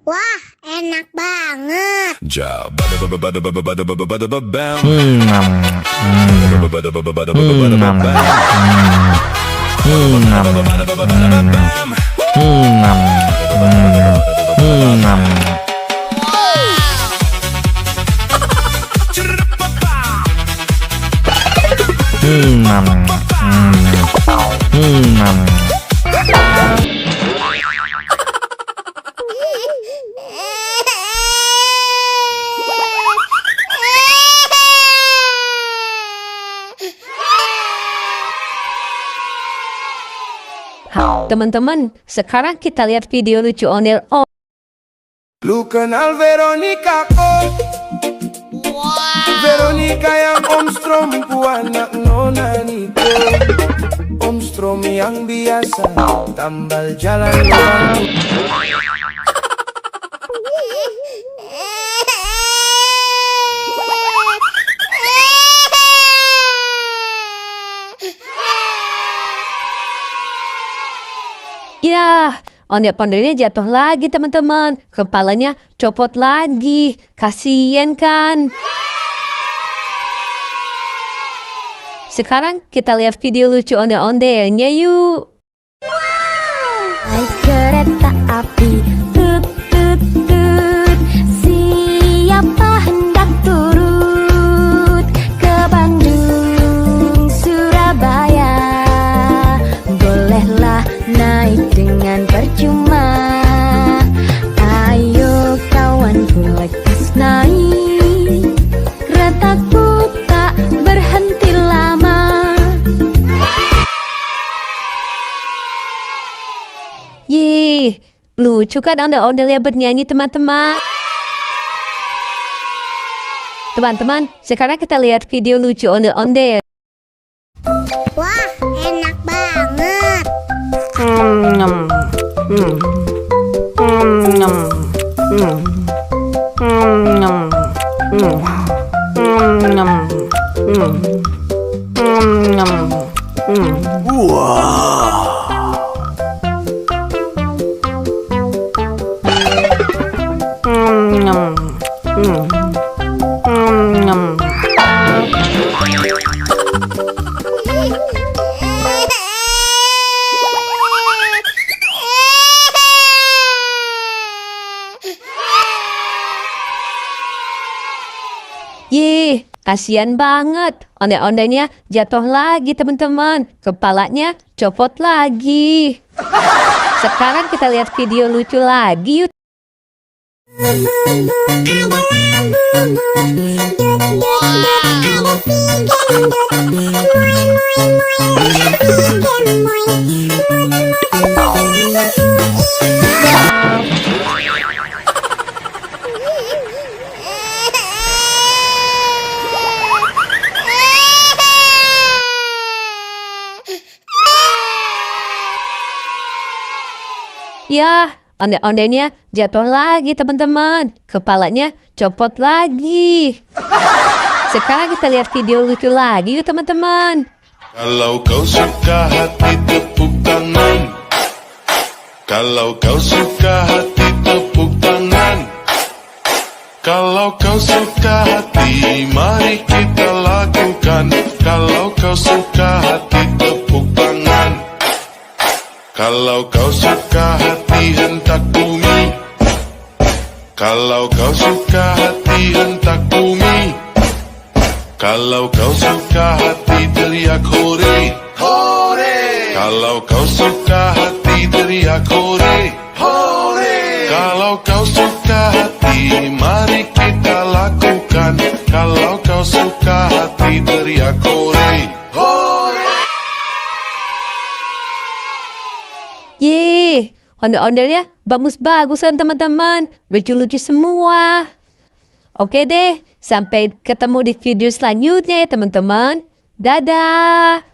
Wah, enak banget. Teman-teman, sekarang kita lihat video lucu Onel On. Lu kenal Veronica kok? Veronica yang Om Strom, anak Nona Nito. Om Strom yang biasa tambal jalan luang. Ya, ondel-ondelnya jatuh lagi teman-teman. Kepalanya copot lagi. Kasian kan? Sekarang kita lihat video lucu ondel-ondelnya yuk. Naik kereta api, tut tut tut. Siapa hendak turut ke Bandung, Surabaya? Bolehlah naik dengan percuma. Ayo kawanku lekas naik, keretaku tak berhenti lama. Yih, lucu kan ondel-ondelnya bernyanyi teman-teman. Teman-teman, sekarang kita lihat video lucu ondel-ondel. Wah, enak banget. Yih, kasihan banget. Ondel-ondelnya jatuh lagi teman-teman. Kepalanya copot lagi. Sekarang kita lihat video lucu lagi yuk. Ya, ondel-ondelnya jatuh lagi teman-teman. Kepalanya copot lagi. Sekarang kita lihat video lucu lagi yuk teman-teman. Kalau kau suka hati tepuk tangan. Kalau kau suka hati tepuk tangan. Kalau kau suka hati mari kita lakukan. Kalau kau suka hati tepuk tangan. Kalau kau suka hati hentak bumi. Kalau kau suka hati hentak bumi. Kalau kau suka hati teriak hore, hore. Kalau kau suka hati teriak hore, hore. Kalau kau suka hati mari kita lakukan. Kalau kau suka hati teriak hore, hore. Yeay, ondel-ondelnya bagus-bagusan teman-teman. Lucu-lucu semua. Oke deh, sampai ketemu di video selanjutnya ya teman-teman. Dadah.